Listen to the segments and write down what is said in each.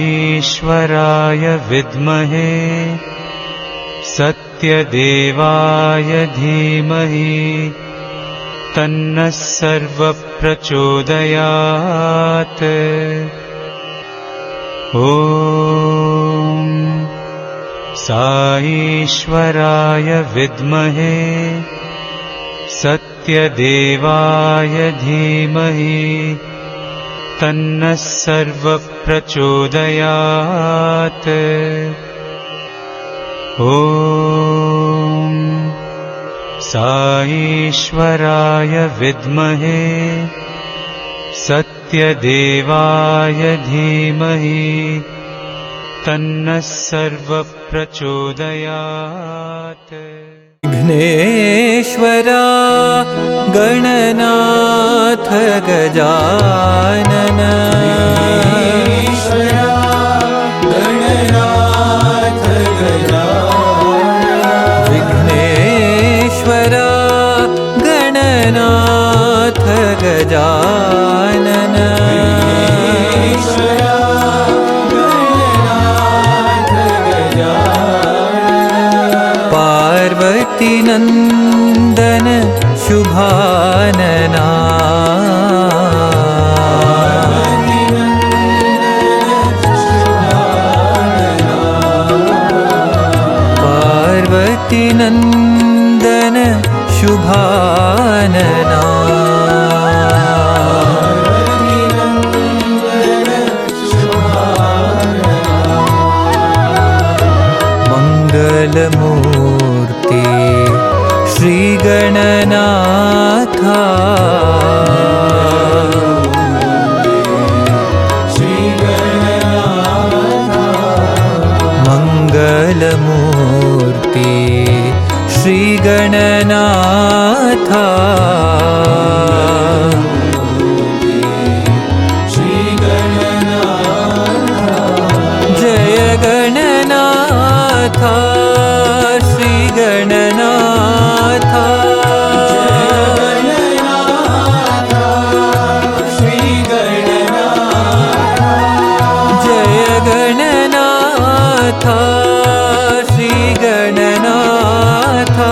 ईश्वराय विद्महे सत्यदेवाय धीमहि तन्नः सर्वप्रचोदयात्। ॐ ईश्वराय विद्महे सत्यदेवाय धीमहि तन्नः सर्वप्रचोदयात्। ॐ ईश्वराय विद्महे सत्यदेवाय धीमहि तन्नः सर्वप्रचोदयात्। विघ्नेश्वरा गणनाथ गजानन विघ्नेश्वरा गणनाथ गजानन पार्वती नंदन शुभानना पार्वती नंदन शुभानना मंगलमूर्ति श्री गणनाथा मंगलमूर्ति श्री गणनाथा जय गणनाथा श्री गणनाथा जय गणनाथा श्री गणनाथा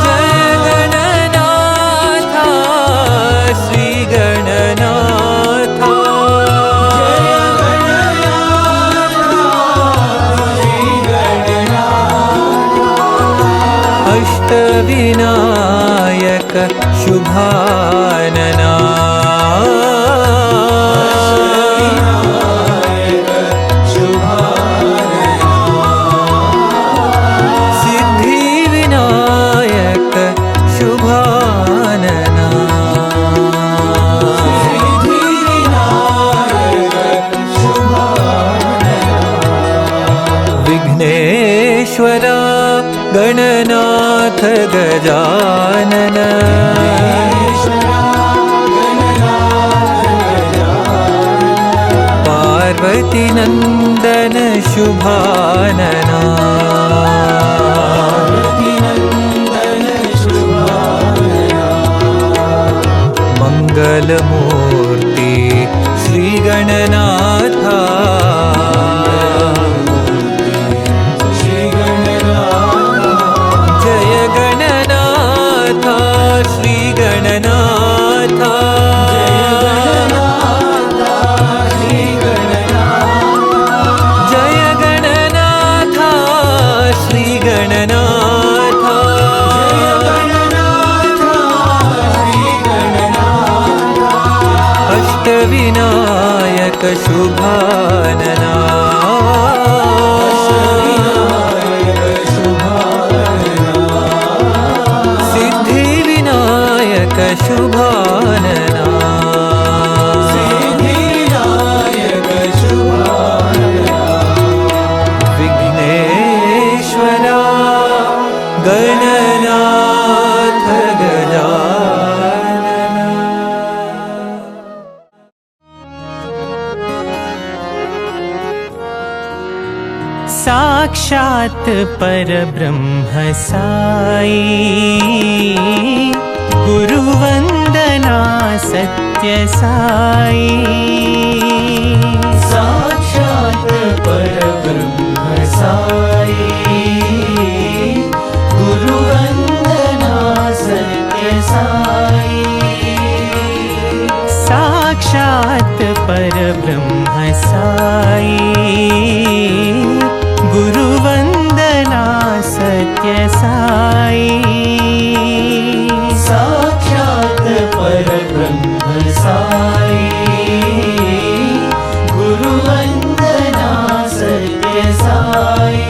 जय गणनाथा श्री गणनाथा अष्टविनायक शुभानना सिद्धिविनायक शुभानना विघ्नेश्वरा गणनाथ गजानन पार्वती नंदन शुभानना मंगलमूर्ति श्री गणनाथा जय गणनाथा श्री गणनाथा जय गणनाथा श्री गणनाथा अष्टविनायक शुभानना सिद्धिविनायक शुभानना विघ्नेश्वरा गणनाथ गजानन साक्षात् परब्रह्म साई गुरुवंदना सत्य साई साक्षात् परब्रह्म साई गुरुवंदना सत्य साई साक्षात् परब्रह्म साई गुरुवंदना सत्य साई साक्षात् परब्रह्म साई गुरुवंदना सत्य साई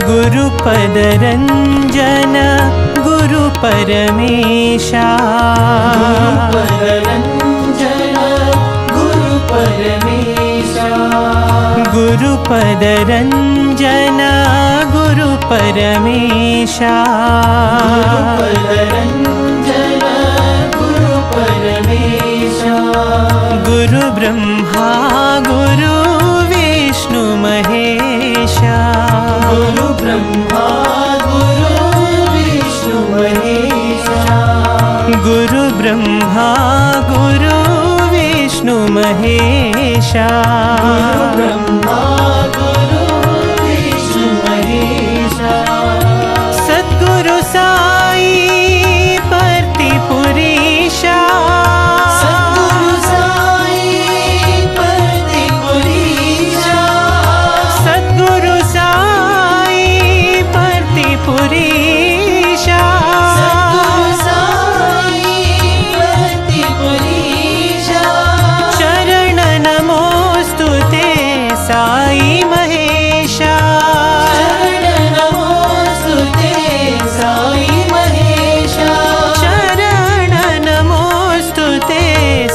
गुरुपद रंजन गुरु परमेशा गुरुपद रंजन गुरु परमेशा गुरुपद रंजन गुरु परमेशा गुरुपद रंजन गुरु परमेशा गुरु ब्रह्मा गुरु विष्णु महेशा गुरु ब्रह्मा गुरु विष्णु महेशा गुरु ब्रह्मा गुरु विष्णु महेशा गुरु ब्रह्मा गुरु विष्णु महेशा सद्गुरु साई परतिपुरीशा सद्गुरु साई परतिपुरीशा सद्गुरु साई परतिपुरीशा सद्गुरु साई परतिपुरीशा शरण नमोस्तुते साई महेशा शरण नमोस्तुते साई महेशा शरण नमोस्तुते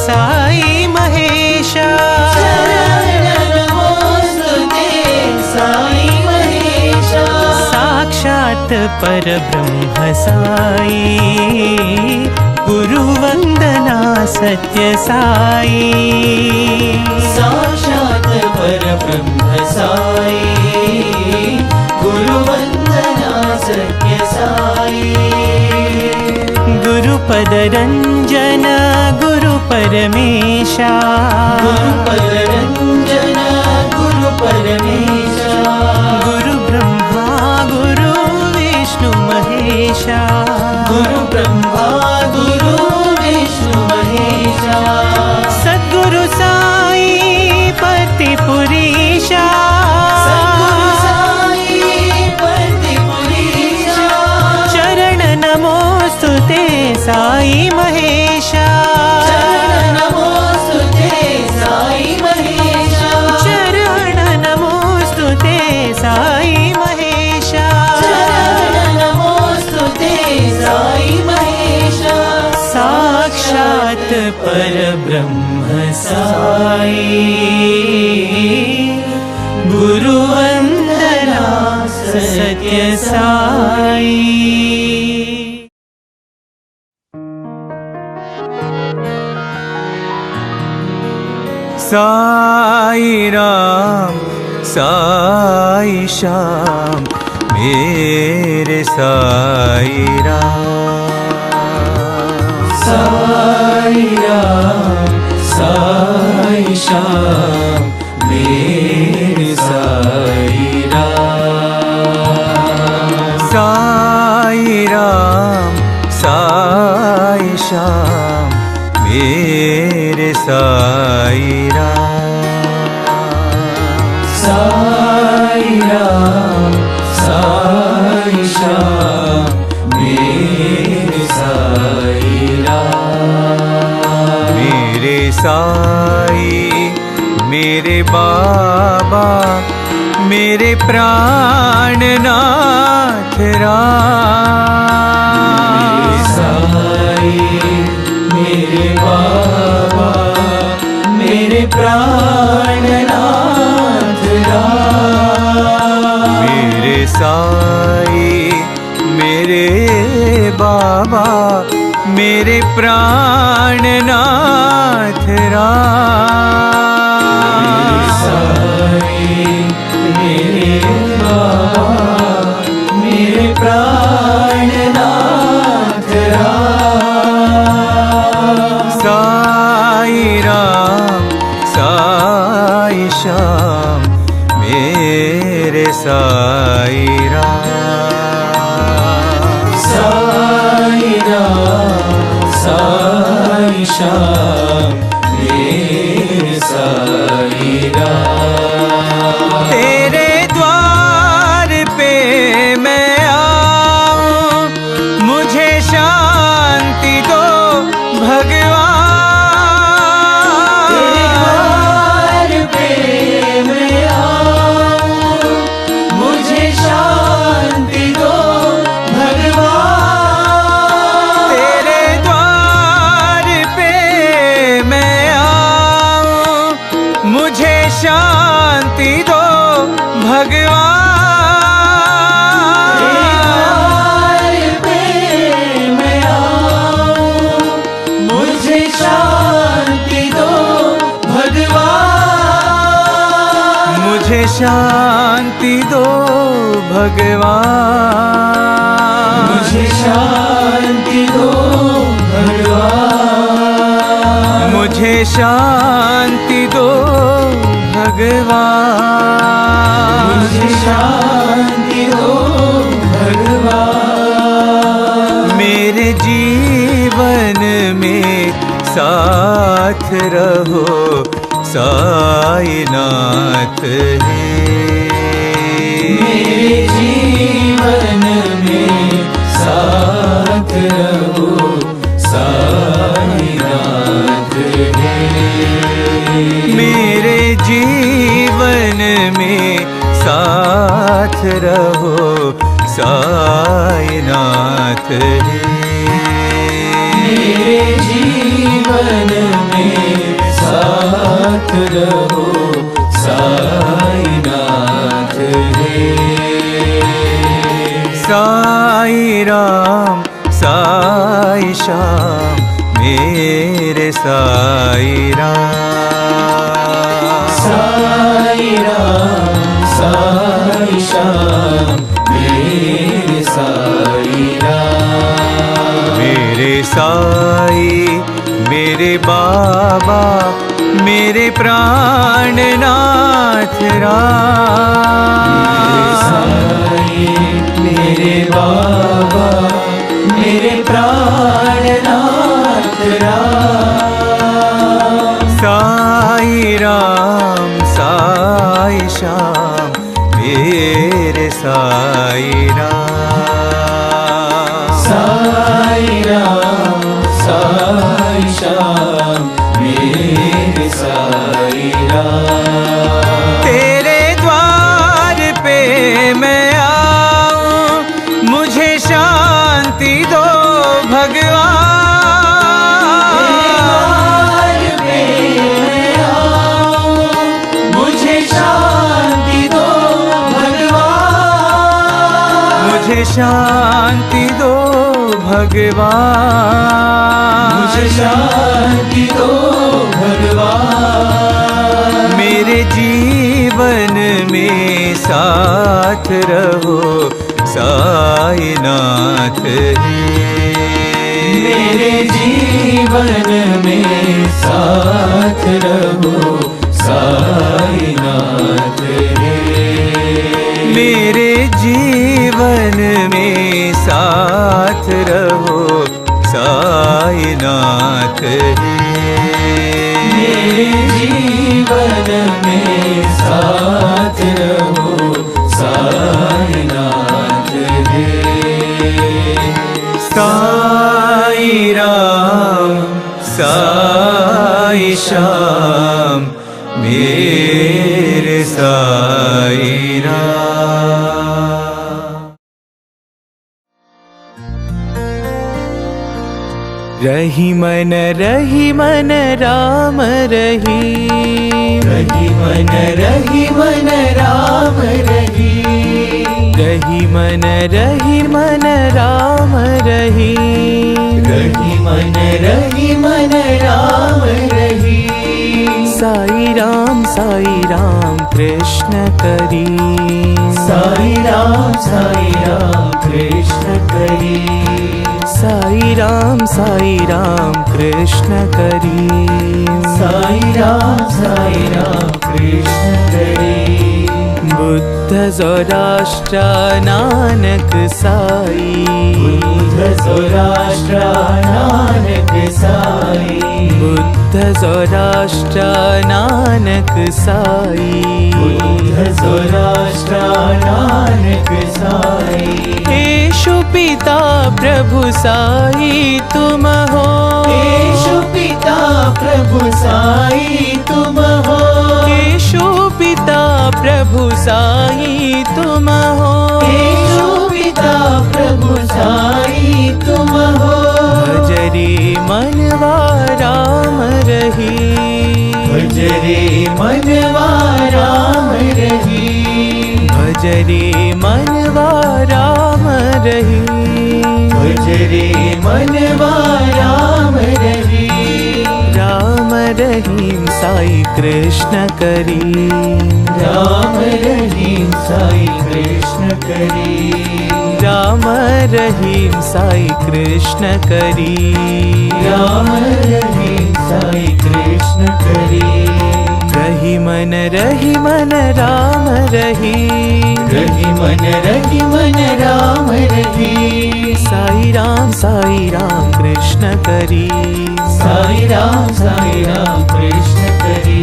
साई महेशा शरण नमोस्तुते साई महेशा साक्षात् परब्रह्म साई गुरुवंदना सत्य साई साक्षात् परब्रह्म साई गुरुवंदना सत्य साई गुरुपद रंजन गुरु परमेशा गुरुपद रंजन गुरु परमेशा गुरु ब्रह्मा गुरु विष्णु महेशा गुरु ब्रह्मा गुरु विष्णु महेशा सद्गुरु साई परतिपुरीशा सद्गुरु साई परतिपुरीशा शरण नमोस्तुते साई महेशा शरण नमोस्तुते साई महेशा शरण नमोस्तुते साई महेशा शरण नमोस्तुते साई महेशा साक्षात् परब्रह्म साई गुरुवंदना सत्य साई साई राम साई श्याम मेरे साई राम साई राम साई श्याम मेरे साई राम साई राम साई श्याम मेरे साई राम साई राम साई श्याम मेरे साई राम मेरे साई मेरे बाबा मेरे प्राणनाथ राम साई मेरे बाबा मेरे प्राणनाथ राम मेरे साई मेरे बाबा मेरे प्राणनाथ राम साई बाबा मेरे प्राणनाथ राम। साई राम साई श्याम मेरे साई राम। साई राम साई श्याम मेरे साई राम। तेरे द्वार पे मैं आऊं, मुझे शांति दो भगवान। तेरे द्वार पे मैं आऊं, मुझे शांति दो भगवान। तेरे द्वार पे मैं आऊं, मुझे शांति दो भगवान। मुझे शांति दो भगवान। मुझे शांति दो भगवान। मुझे शांति दो भगवान। मुझे शांति दो भगवान। मुझे शांति दो भगवान। मेरे जीवन में साथ रहो साईनाथ है। मेरे जीवन में साथ रहो साईनाथ है। मेरे जीवन में साथ रहो साईनाथ है। मेरे जीवन में साथ रहो साईनाथ है। साई राम साई श्याम मेरे साई राम। साई राम साई श्याम मेरे साई राम। मेरे साई मेरे बाबा मेरे प्राणनाथ राम। मेरे बाबा मेरे प्राणनाथ राम। साई राम साई श्याम मेरे साई राम। साई राम साई श्याम मेरे साई राम। तेरे द्वार पे मैं आऊं, मुझे शांति दो भगवान। मुझे शांति दो भगवान। मुझे शांति दो भगवान। मुझे शांति दो भगवान। मेरे जीवन में साथ रहो साईनाथ है। मेरे जीवन में साथ रहो साईनाथ है। मेरे जीवन में साथ रहो साईनाथ है। मेरे जीवन में साथ रहो साईनाथ है। साई राम साई श्याम मेरे साई राम। रही मन राम रही। रही मन राम रही। रही मन राम रही। रही मन राम रही। साई राम कृष्ण करी। राम कृष्ण करी। साई राम कृष्ण करी। साई राम कृष्ण करी। बुद्ध ज़ोराष्ट्र नानक साई। बुद्ध ज़ोराष्ट्र नानक साई। बुद्ध ज़ोराष्ट्र नानक साई। बुद्ध ज़ोराष्ट्र नानक साई। येषु पिता प्रभु साई तुम हो। येषु पिता प्रभु साई तुम हो। येषु पिता प्रभु साई तुम हो। येषु पिता प्रभु साई तुम हो। भजरे मनवा राम रही। भजरे मनवा राम रही। भजरे मनवा राम रही। भजरे मनवा राम रही। राम रहीम साई कृष्ण करी। राम रहीम साई कृष्ण करी। राम रहीम साई कृष्ण करी। राम रहीम साई कृष्ण करी। रही मन राम रही। रही मन राम रही। साई राम कृष्ण करी। साई राम कृष्ण करी।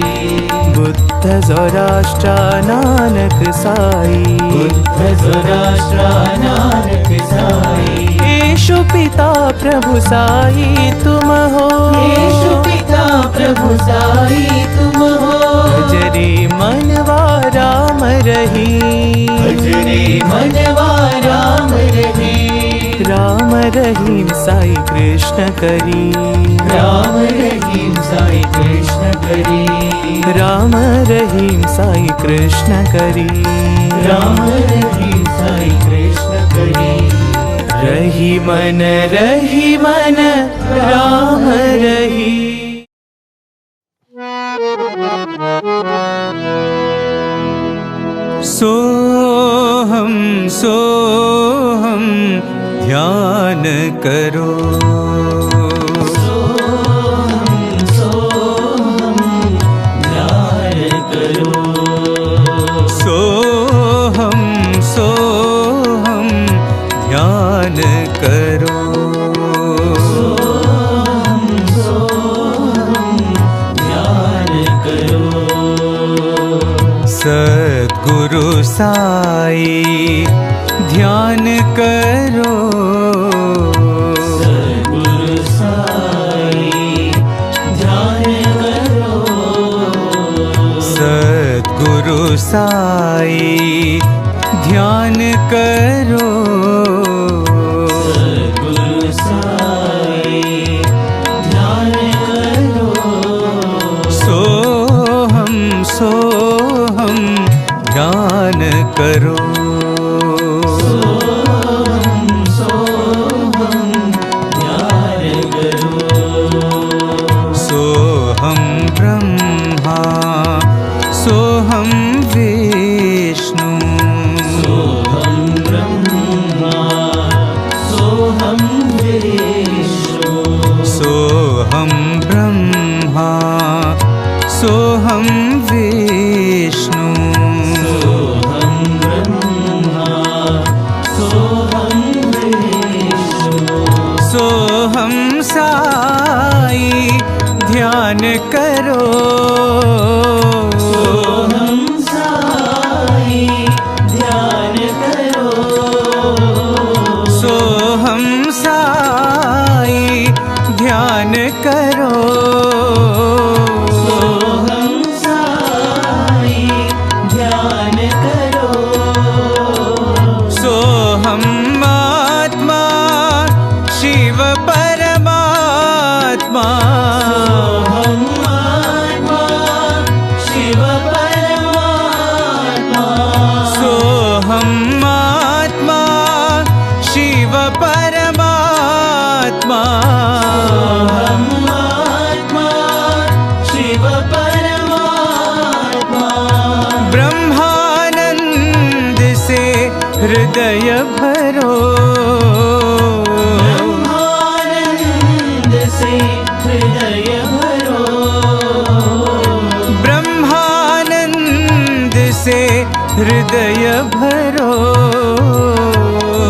बुद्ध ज़ोराष्ट्र नानक साई। बुद्ध ज़ोराष्ट्र नानक साई। येषु पिता प्रभु साई तुम हो। येषु पिता प्रभु साई तुम हो। भजरे मनवा राम रही। भजरे मनवा राम रही। राम रहीम साई कृष्ण करी। राम रहीम साई कृष्ण करी। राम रहीम साई कृष्ण करी। राम रहीम साई कृष्ण करी। रही मन राम रही। सोहम ध्यान करो। ध्यान करो। सोहम ध्यान करो। ध्यान करो। सद्गुरु साई ध्यान करो। सद्गुरु साई ध्यान करो। सद्गुरु साई ध्यान करो। सद्गुरु साई ध्यान करो। सोहम ध्यान करो। ध्यान करो। सोहम ब्रह्मा सोहम विष्णु। सोहम ब्रह्मा सोहम विष्णु। सोहम ब्रह्मा सोहम विष्णु। सोहम ब्रह्मा सोहम विष्णु। सोहम साई ध्यान करो। सोहम साई ध्यान करो। सोहम साई ध्यान करो। सोहम साई ध्यान करो। सोहम आत्मा शिव परमात्मा। सोहम हृदय भरो,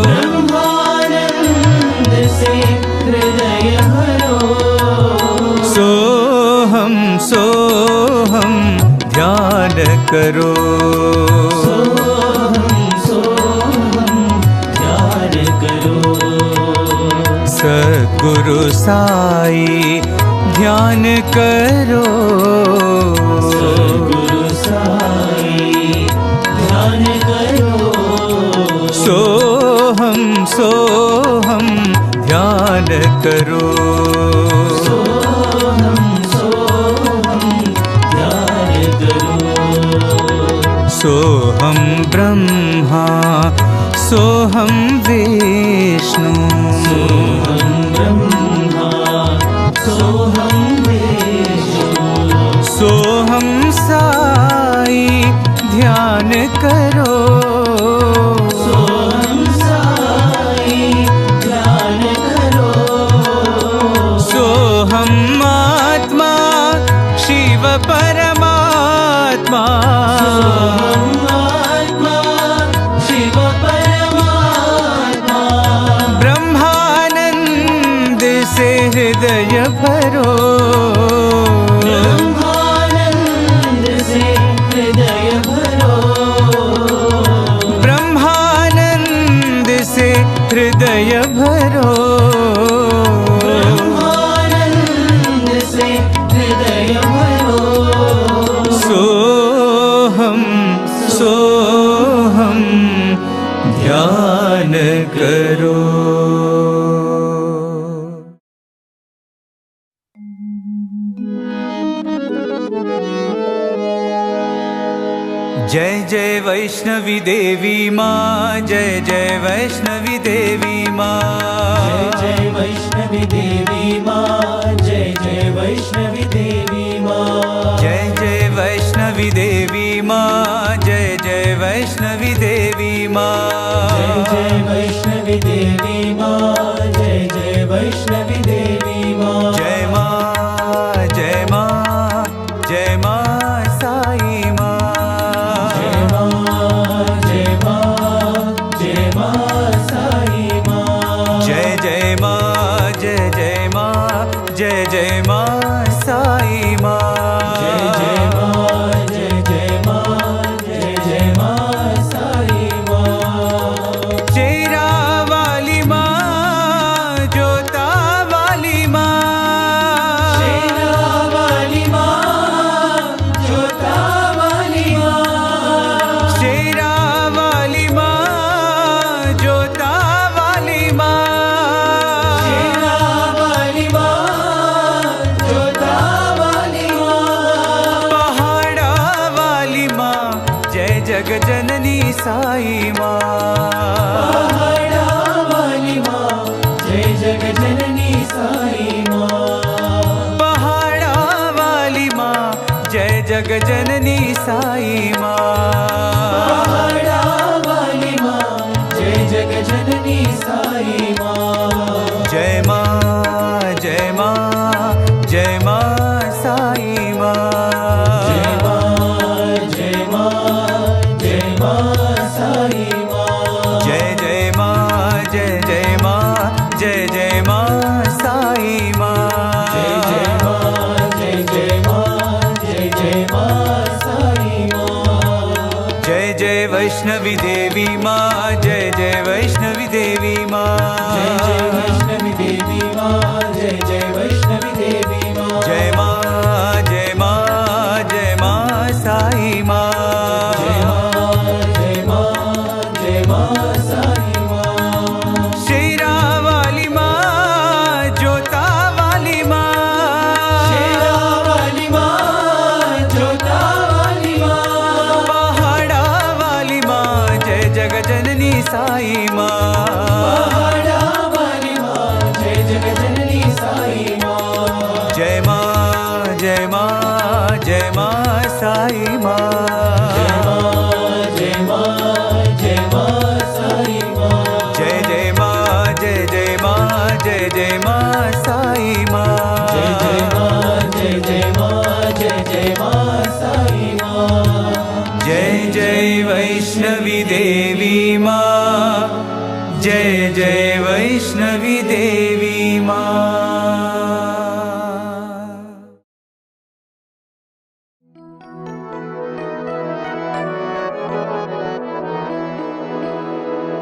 ब्रह्मानंद से हृदय भरो। सोहम सोहम ध्यान करो, सोहम सोहम ध्यान करो। सद्गुरु साई ध्यान करो, सद्गुरु साई ध्यान करो। सोहम सोहम ध्यान करो, सोहम सोहम ध्यान करो। सोहम ब्रह्मा सोहम विष्णु, सोहम ब्रह्मा सोहम विष्णु। सोहम साई ध्यान करो, सोहम साई ध्यान करो। सोहम आत्मा शिव परमात्मा, सोहम आत्मा शिव परमात्मा। ब्रह्मानंद से हृदय भरो, ब्रह्मानंद से हृदय भरो। ब्रह्मानंद से हृदय भरो, ब्रह्मानंद से हृदय भरो। सोहम सोहम ध्यान करो। जय जय वैष्णवी देवी माँ, जय जय वैष्णवी देवी माँ, जय जय वैष्णवी देवी माँ, जय जय वैष्णवी देवी माँ। जय जय वैष्णवी देवी माँ, जय जय वैष्णवी देवी माँ, जय जय वैष्णवी देवी माँ, जय जय वैष्णवी देवी माँ। जय माँ जय माँ जय माँ साई माँ, जय माँ जय माँ जय माँ साई माँ। जय जय माँ जय जय माँ जय जय माँ साई माँ, जय जय माँ जय जय माँ जय जय माँ साई माँ। शेरा वाली माँ, जोता वाली माँ, शेरा वाली माँ, जोता वाली माँ। शेरा वाली माँ, जोता वाली माँ, शेरा वाली माँ, जोता वाली माँ। पहाड़ा वाली माँ, जय जग जननी साई माँ, पहाड़ा वाली माँ, जय जग जननी साई माँ। पहाड़ा वाली माँ, जय जग जननी साई माँ, पहाड़ा वाली माँ, जय जग जननी साई माँ। जय माँ जय माँ जय माँ साई माँ, जय माँ जय माँ जय माँ साई माँ। जय जय माँ जय जय माँ जय जय माँ साई माँ, जय जय माँ जय जय माँ जय जय माँ साई माँ। जय जय वैष्णवी देवी माँ, जय जय वैष्णवी देवी माँ, जय जय वैष्णवी देवी माँ, जय जय वैष्णवी देवी माँ। जय माँ जय माँ जय माँ साई माँ, जय माँ जय माँ जय माँ साई माँ। शेरा वाली माँ, जोता वाली माँ, शेरा वाली माँ, जोता वाली माँ। पहाड़ा वाली माँ, जय जग जननी साई माँ, पहाड़ा वाली माँ, जय जग जननी साई माँ। जय माँ जय माँ जय माँ साई माँ, जय माँ जय माँ जय माँ साई माँ। जय जय माँ जय जय माँ जय जय माँ साई माँ, जय जय माँ जय जय माँ जय जय माँ साई माँ। जय जय वैष्णवी वैष्णवी देवी माँ, जय जय वैष्णवी देवी माँ।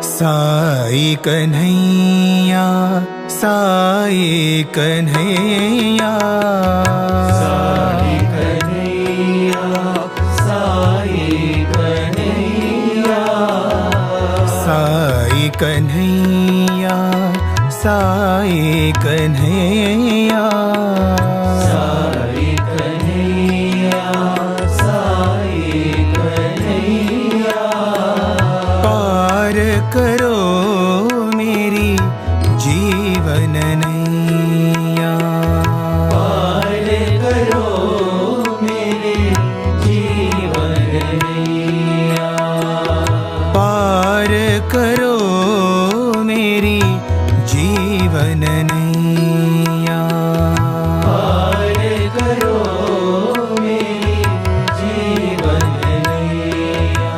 साई कन्हैया, साई कन्हैया, साई कन्हैया, साई कन्हैया, साई कन्हैया, साई कन्हैया, साई कन्हैया, साई कन्हैया, पार करो मेरी जीवन नैया, पार करो मेरे जीवन नैया, पार करो मेरी जीवन नैया, पार करो मेरी जीवन नैया।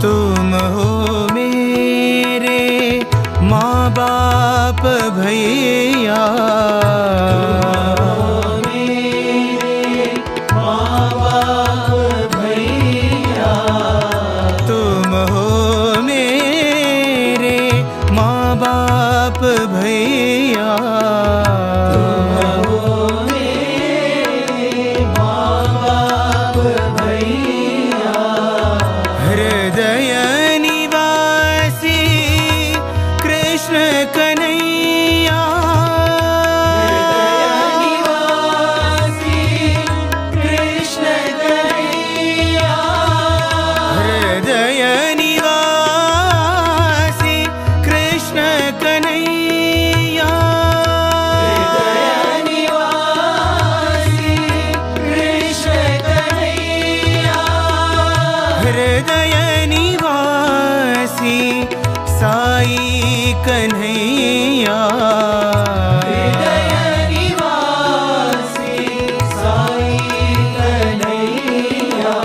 तुम हो मेरे माँ बाप भैया, मेरे माँ बाप भैया, तुम हो मेरे माँ बाप भैया, हो मेरे माँ बाप भैया, हृदय निवासी कृष्ण कन्हैया, निवासी कृष्ण कन्हैया, हृदय निवासी कृष्ण कन्हैया, निवासी कृष्ण कन्हैया, हृदय निवासी साई कन्हैया, निवासी साई कन्हैया,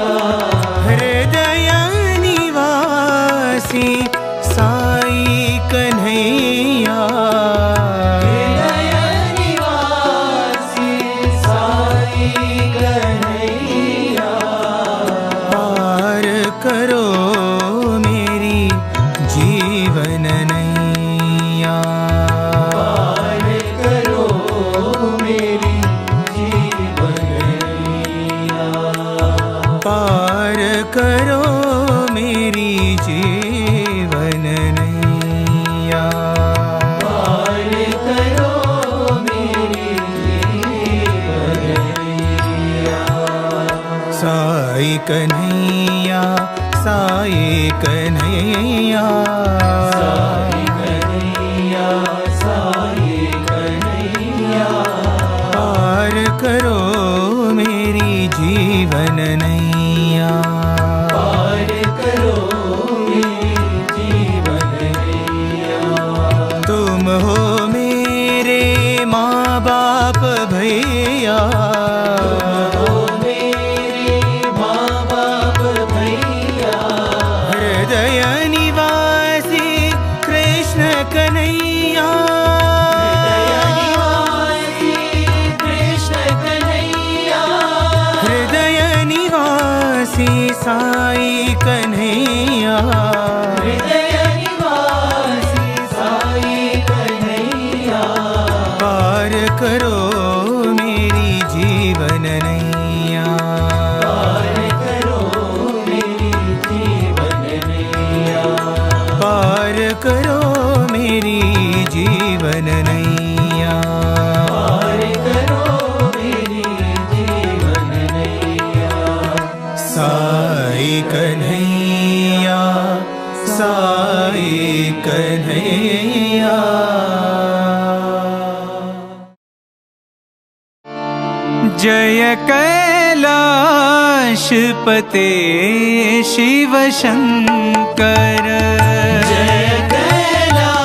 हृदय निवासी साई कन्हैया, निवासी साई कन्हैया, पार करो मेरी जीवन नैया, पार करो मेरी जीवन नैया, पार करो मेरी जीवन नैया, पार करो मेरी जीवन नैया। साई कन्हैया, साई कन्हैया, साई कन्हैया, साई कन्हैया, पार करो मेरी जीवन नैया, पार करो मेरी जीवन नैया। तुम हो मेरे माँ बाप भैया, हो मेरे माँ बाप भैया, हृदय निवासी कृष्ण कन्हैया, निवासी कृष्ण कन्हैया, हृदय निवासी साई कन्हैया, हृदय निवासी साई कन्हैया, पार करो मेरी जीवन नैया, पार करो मेरी जीवन नैया, पार करो मेरी जीवन नैया, पार करो मेरी जीवन नैया। साई कन्हैया, साई कन्हैया, जय कैलाशपते शिव शंकर, जय कैलाशपते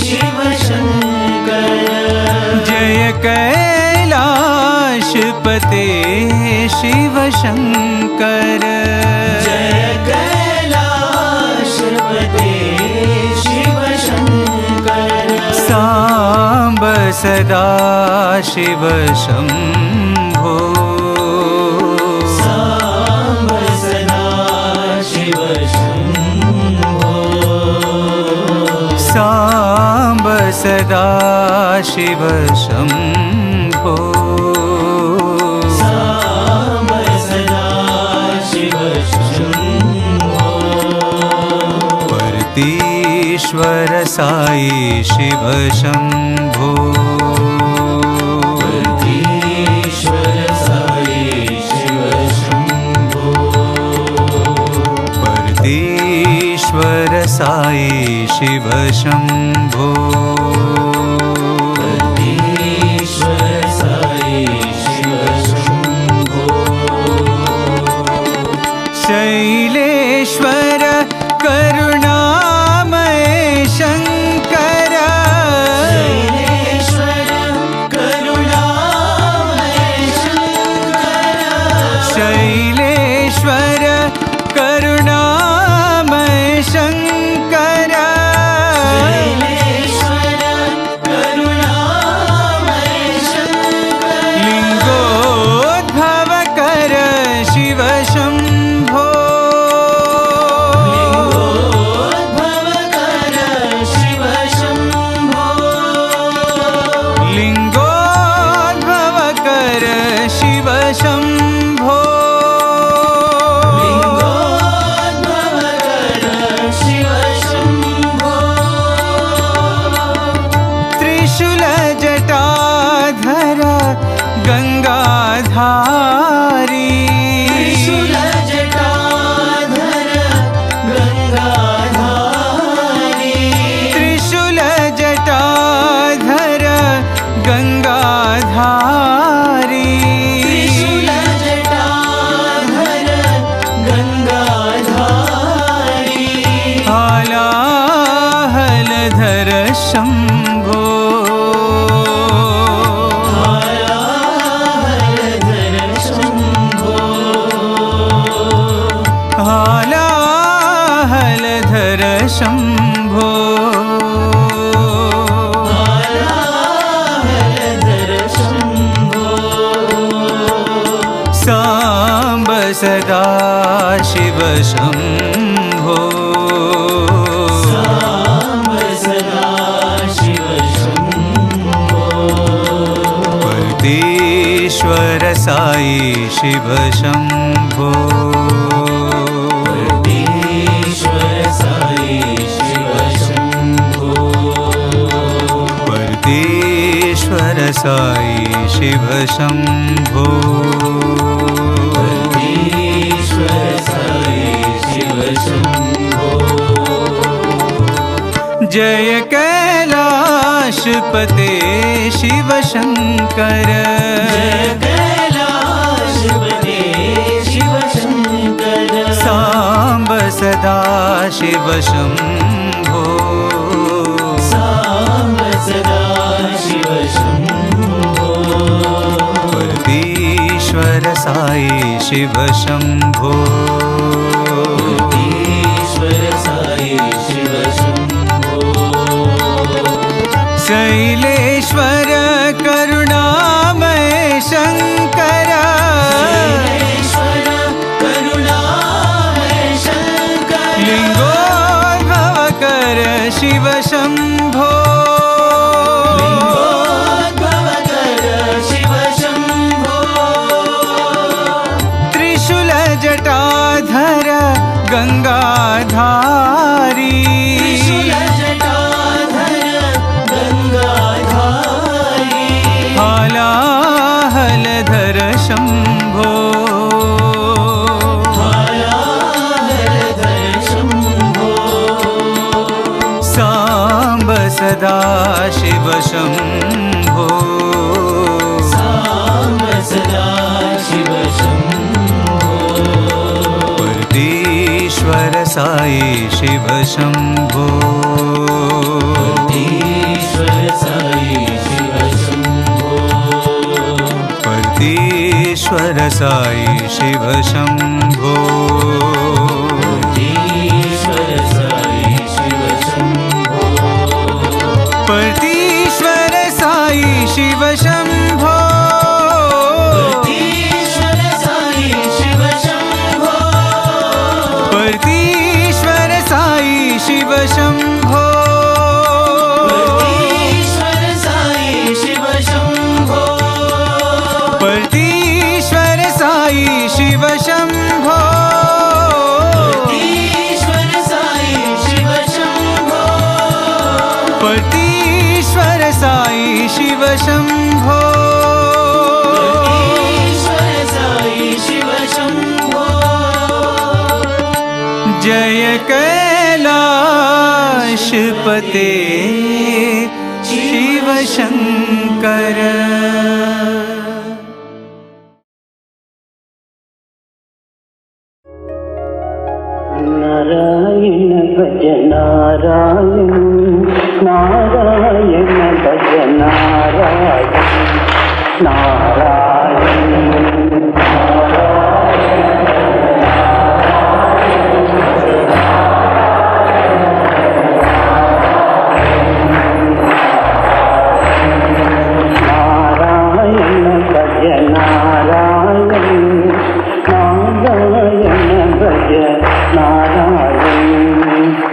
शिव शंकर, जय कैलाशपते शिव शंकर, सदा शिव शम्भो साम्ब सदा शिव शम्भो साम्ब सदा शिव शम्भो साम्ब सदा शिव शम्भो परतीश्वर साई शिव शम्भो परतीश्वर साई शिव शम्भो परतीश्वर साई शिव शम्भो परतीश्वर साई शिव शम्भो शैलेश्वर करुणामय शङ्कर शैलेश्वर करुणामय शङ्कर शैलेश्वर करुणामय शङ्कर शैलेश्वर करुणामय शङ्कर लिङ्गोद्भवकर शिव शम्भो लिङ्गोद्भवकर शिव शम्भो लिङ्गोद्भवकर शिव शम्भो लिङ्गोद्भवकर शिव शम्भो त्रिशूलजटाधर गङ्गाधारी त्रिशूलजटाधर गङ्गाधारी त्रिशूलजटाधर गङ्गाधारी त्रिशूलजटाधर गङ्गाधारी हालाहलधर शम्भो हालाहलधर शम्भो हालाहलधर शम्भो हालाहलधर शम्भो साम्ब सदा शिव शम्भो साम्ब सदा शिव शम्भो परतीश्वर साई शिव शम्भो परतीश्वर साई शिव शम्भो परतीश्वर साई शिव शम्भो परतीश्वर साई शिव शम्भो जय कैलाशपते शिव शङ्कर जय कैलाशपते शिव शङ्कर साम्ब सदा शिव शम्भो साम्ब सदा शिव शम्भो परतीश्वर साई शिव शम्भो परतीश्वर साई शिव शम्भो शैलेश्वर करुणामय शङ्कर शैलेश्वर करुणामय शङ्कर लिङ्गोद्भवकर शिव शम्भो लिङ्गोद्भवकर शिव शम्भो त्रिशूलजटाधर गङ्गाधारी त्रिशूलजटाधर गङ्गाधारी हालाहलधर शम्भो हालाहलधर शम्भो साम्ब सदा शिव शम्भो साम्ब सदा शिव शम्भो परतीश्वर साई शिव शम्भो परतीश्वर साई शिव शम्भो परतीश्वर साई शिव शम्भो परतीश्वर साई शिव शम्भो परतीश्वर साई शिव शंभो परतीश्वर साई शिव शंभो परतीश्वर साई शिव शंभो परतीश्वर साई शिव शंभो परतीश्वर साई शिव शंभो परतीश्वर साई शिव शंभो परतीश्वर साई शिव शंभो परतीश्वर साई शिव शंभो जय कैलाशपते शिव शंकर नारायण भज नारायण नारायण भज नारायण नारायण नारायण भज नारायण नारायण भज नारायण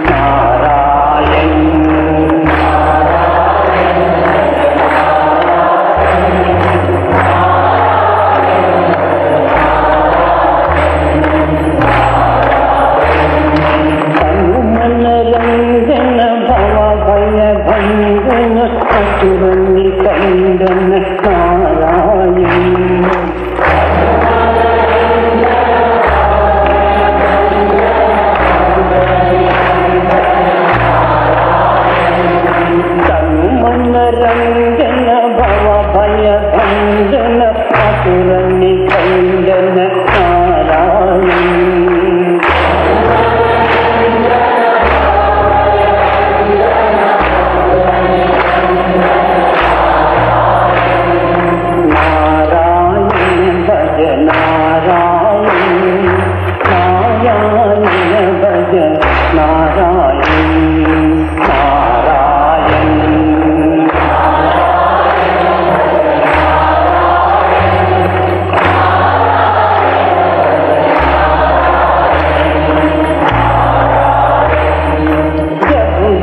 नारायण मन रंजन भव भय भंजन असुर निकंदन नारायण रंजन भव भय भंजन असुर निकंदन नारायण नारायण भज नारायण नारायण भज नारायण नारायण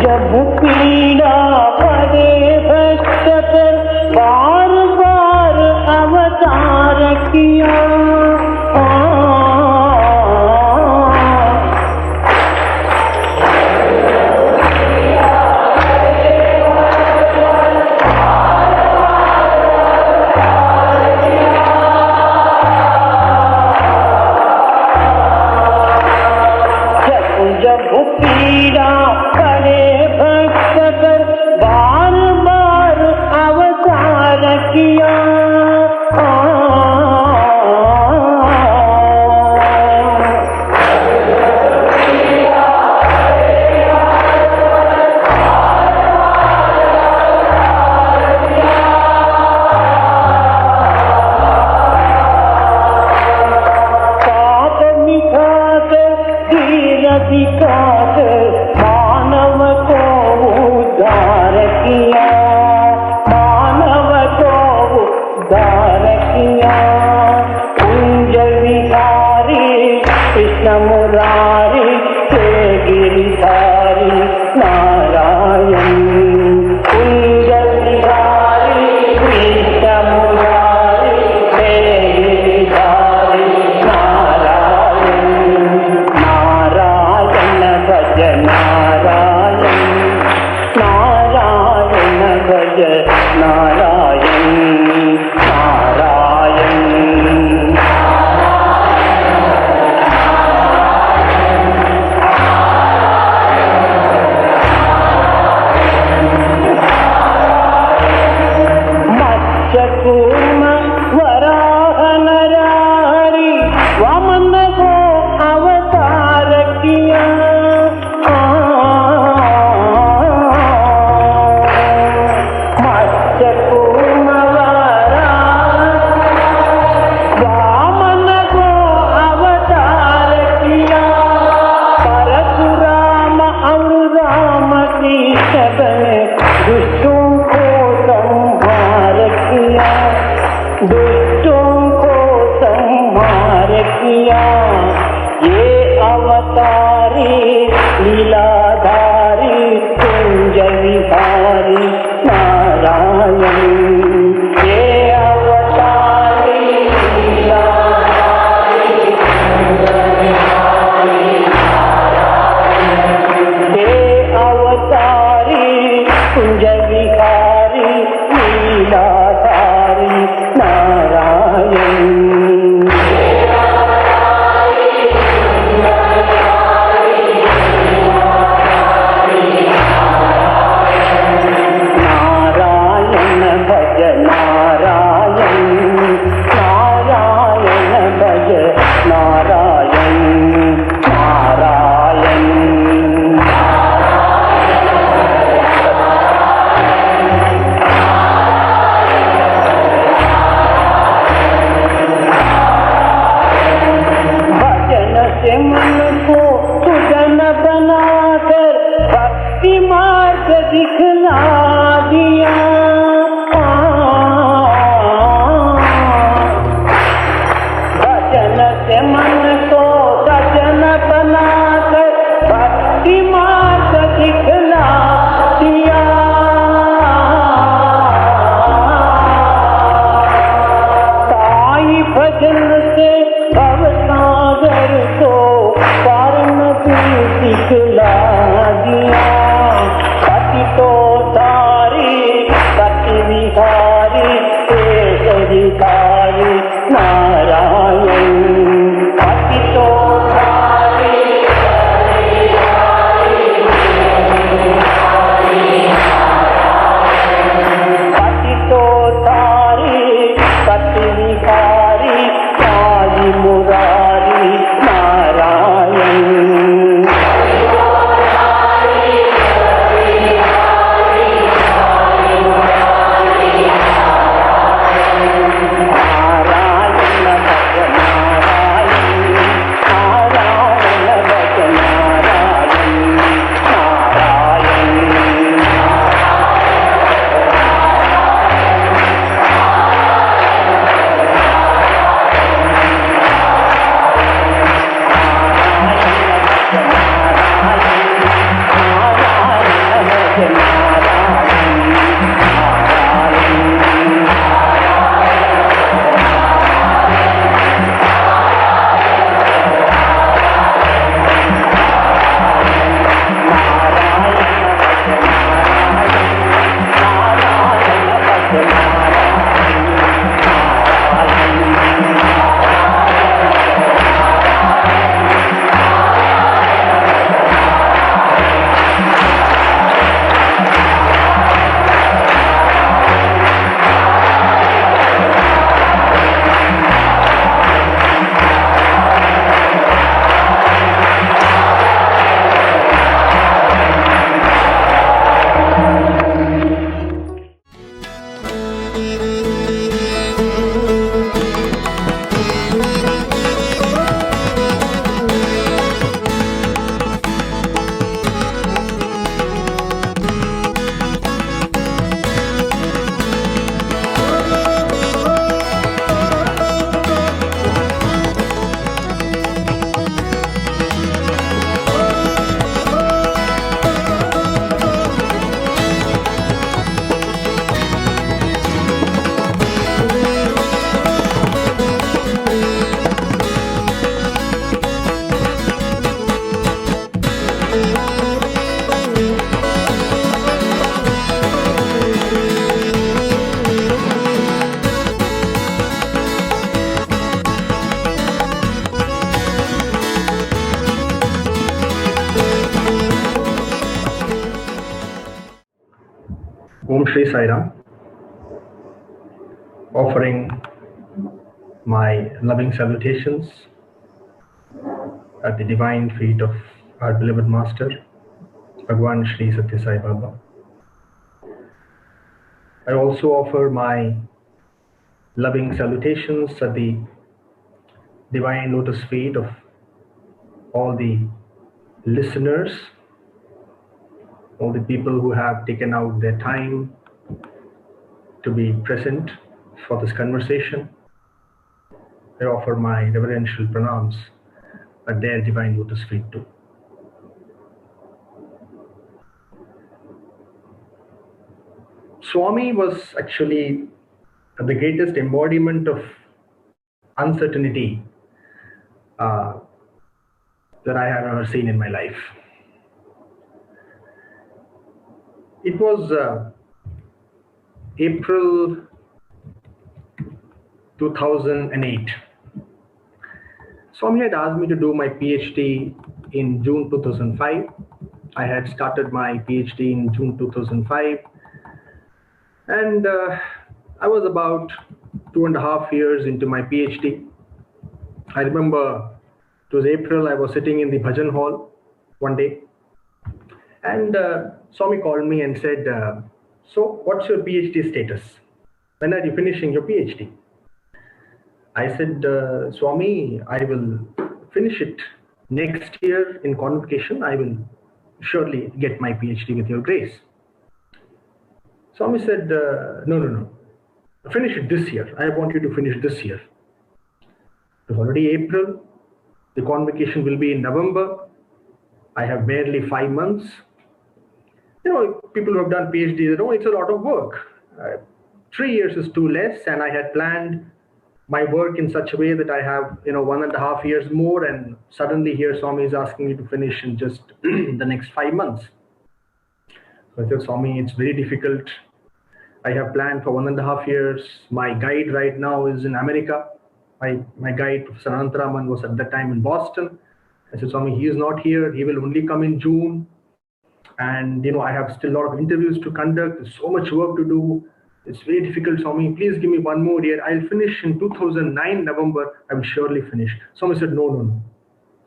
जब पीड़ा पड़े भक्त पर बार बार अवतार किया जब पीड़ा पड़े भक्त पर बार बार अवतार किया पाप मिटाकर दीन दिखाकर मानव को उद्धार किया मानव को उद्धार किया कुंज विहारी कृष्ण मुरारी के गिरिधारी नारायण कुंज विहारी कृष्ण मुरारी के गिरिधारी नारायण नारायण भज नारायण नारायण भज नारायण नारायण मत्स्यकूर्म वराह नरहरि वामन को अवतार किया मत्स्यकूर्म वामन को अवतार किया परशुराम और राम की शरण दुष्टों को संहार लीलाधारी कुंज विहारी नारायण हे अवतारी लीलाधारी कुंज विहारी हे अवतारी कुंज विहारी लीलाधारी नारायण मन को सुजन बनाकर भक्ति मार्ग दिखला दिया भजन से मन को सजन बनाकर भक्ति मार्ग दिखला दिया साई भजन से भव सागर को दिखला दिया पति तो धारी पति विहारी शेषधिकारी नारायण पति तो धारी पति तो धारी पति विहारी काली Murari Narayan Om Shri Sai Ram, offering my loving salutations at the divine feet of our beloved Master, Bhagwan Shri Satya Sai Baba. I also offer my loving salutations at the divine lotus feet of all the listeners, all the people who have taken out their time to be present for this conversation. I offer my reverential pranams at their divine lotus feet too. Swami was actually the greatest embodiment of uncertainty that I have ever seen in my life. It was April 2008. Swami had asked me to do my PhD in June 2005. I had started my PhD in June 2005, and I was about 2.5 years into my PhD. I remember it was April. I was sitting in the bhajan hall one day, and Swami called me and said, "So, what's your PhD status? When are you finishing your PhD?" I said, "Swami, I will finish it next year in convocation. I will surely get my PhD with your grace." Swami said, No. Finish it this year. I want you to finish this year. It was already April. The convocation will be in November. I have barely 5 months. People who have done PhD, they know it's a lot of work. 3 years is too less, and I had planned my work in such a way that I have 1.5 years more, and suddenly here Swami is asking me to finish in just the next 5 months. So I said, "Swami, it's very difficult. I have planned for 1.5 years. My guide right now is in America. My guide, Professor Anantaraman, was at that time in Boston." I said, "Swami, he is not here. He will only come in June. And I have still a lot of interviews to conduct. There's so much work to do. It's very difficult, Swami. Please give me 1 more year. I'll finish in 2009 November. I will surely finish." Swami said, No.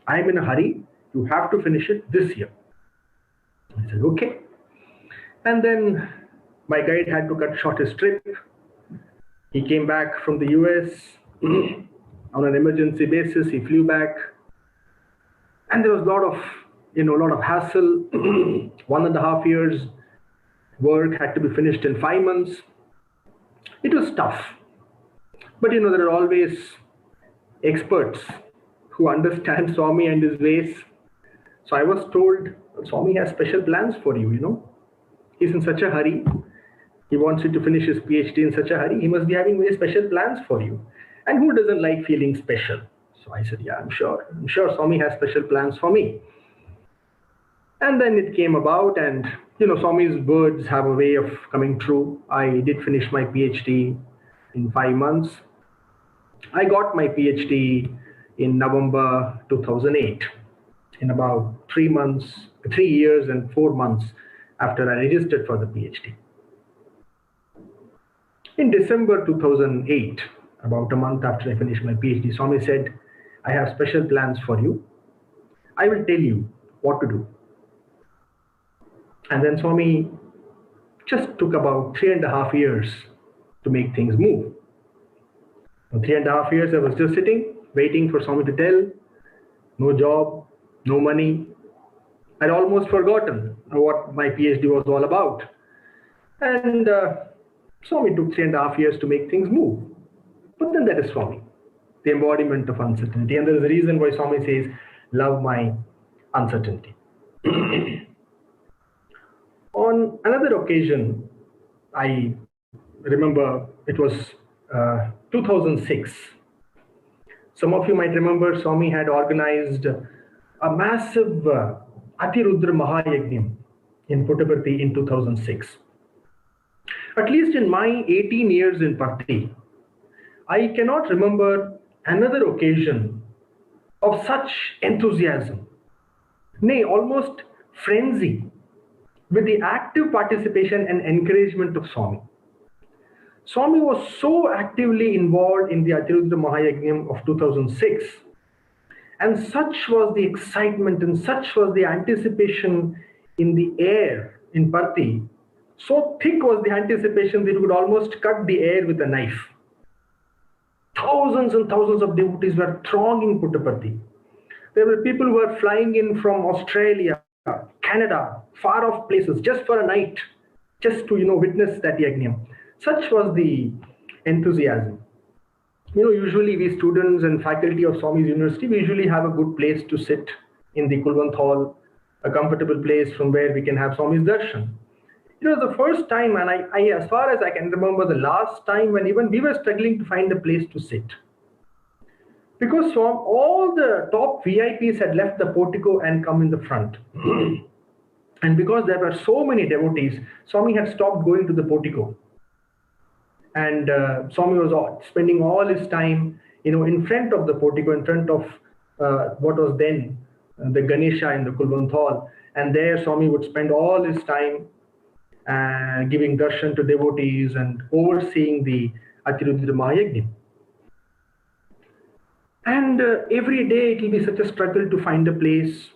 I'm in a hurry. You have to finish it this year." I said, "Okay." And then my guide had to cut short his trip. He came back from the US on an emergency basis. He flew back, and there was a lot of hassle. 1.5 years work had to be finished in 5 months. It was tough, but there are always experts who understand Swami and his ways. So I was told, "Swami has special plans for you. He's in such a hurry. He wants you to finish his PhD in such a hurry. He must be having very special plans for you. And who doesn't like feeling special?" So I said, "Yeah, I'm sure Swami has special plans for me." And then it came about, and Swami's words have a way of coming true. I did finish my PhD in 5 months. I got my PhD in November 2008, in about 3 years and 4 months after I registered for the PhD. In December 2008, about a month after I finished my PhD, Swami said, "I have special plans for you. I will tell you what to do." And then Swami just took about 3.5 years to make things move. For 3.5 years, I was just sitting, waiting for Swami to tell. No job, no money. I'd almost forgotten what my PhD was all about. And Swami took 3.5 years to make things move. But then that is Swami, the embodiment of uncertainty. And there is a reason why Swami says, "Love my uncertainty." On another occasion, I remember it was 2006. Some of you might remember Swami had organized a massive Atirudra Mahayagnim in Puttaparthi in 2006. At least in my 18 years in Parthi, I cannot remember another occasion of such enthusiasm, nay, almost frenzy, with the active participation and encouragement of Swami. Swami was so actively involved in the Atirudra Mahayagnim of 2006, and such was the excitement and such was the anticipation in the air in Parthi. So thick was the anticipation that it would almost cut the air with a knife. Thousands and thousands of devotees were thronging Puttaparthi. There were people who were flying in from Australia, Canada, far off places, just for a night, just to witness that yajna. Such was the enthusiasm. Usually we students and faculty of Swami's University, we usually have a good place to sit in the Kulwant Hall, a comfortable place from where we can have Swami's darshan. It was the first time, and as far as I can remember, the last time when even we were struggling to find a place to sit. Because all the top VIPs had left the portico and come in the front. And because there were so many devotees, Swami had stopped going to the portico. And Swami was spending all his time, in front of the portico, in front of what was then the Ganesha in the Kulwant Hall. And there Swami would spend all his time giving darshan to devotees and overseeing the Atirudra Mahayagni. And every day it will be such a struggle to find a place.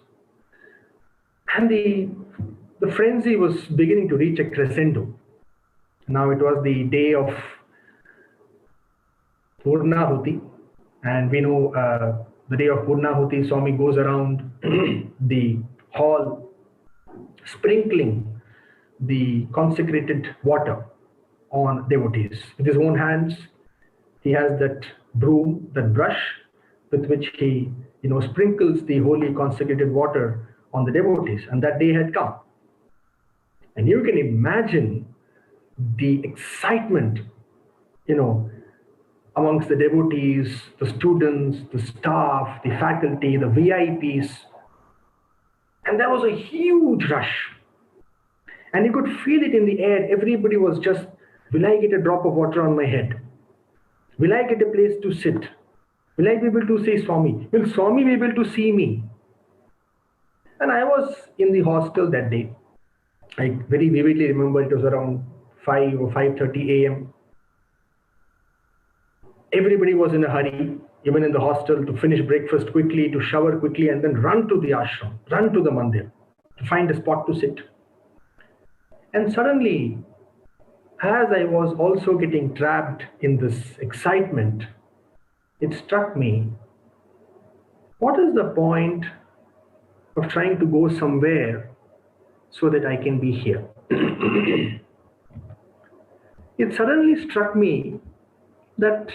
And the frenzy was beginning to reach a crescendo. Now it was the day of Purnahuti, and we know the day of Purnahuti, Swami goes around the hall sprinkling the consecrated water on devotees. With his own hands, he has that broom, that brush, with which he sprinkles the holy consecrated water on the devotees. And that day had come. And you can imagine the excitement, amongst the devotees, the students, the staff, the faculty, the VIPs. And there was a huge rush. And you could feel it in the air. Everybody was just, will I get a drop of water on my head? Will I get a place to sit? Will I be able to see Swami? Will Swami be able to see me? And I was in the hostel that day. I very vividly remember it was around 5 or 5:30 a.m. Everybody was in a hurry, even in the hostel, to finish breakfast quickly, to shower quickly, and then run to the ashram, run to the mandir, to find a spot to sit. And suddenly, as I was also getting trapped in this excitement, it struck me, what is the point of trying to go somewhere so that I can be here? It suddenly struck me that,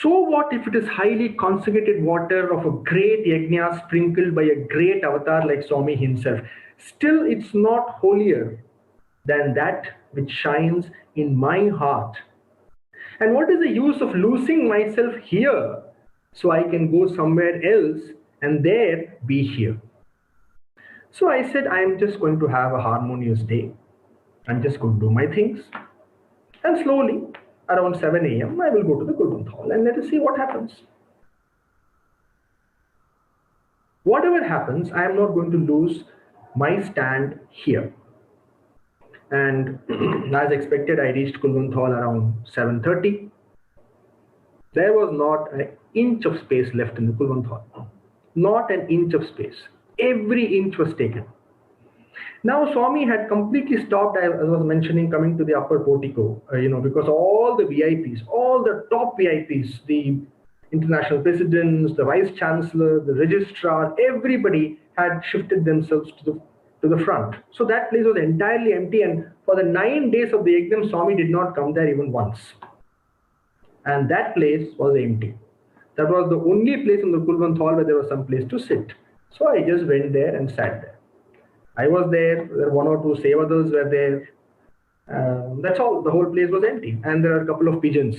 so what if it is highly consecrated water of a great yajna sprinkled by a great avatar like Swami himself? Still, it's not holier than that which shines in my heart. And what is the use of losing myself here so I can go somewhere else and there be here? So I said, I'm just going to have a harmonious day. I'm just going to do my things. And slowly, around 7 a.m., I will go to the Kulwant Hall and let us see what happens. Whatever happens, I am not going to lose my stand here. And as expected, I reached Kulwant Hall around 7:30. There was not an inch of space left in the Kulwant Hall. Not an inch of space. Every inch was taken. Now Swami had completely stopped, as I was mentioning, coming to the upper portico, because all the VIPs, all the top VIPs, the international presidents, the vice chancellor, the registrar, everybody had shifted themselves to the front. So that place was entirely empty, and for the 9 days of the Yajna, Swami did not come there even once. And that place was empty. That was the only place in the Kulwant Hall where there was some place to sit. So I just went there and sat there. I was there, one or two sevadars were there. That's all, the whole place was empty. And there are a couple of pigeons.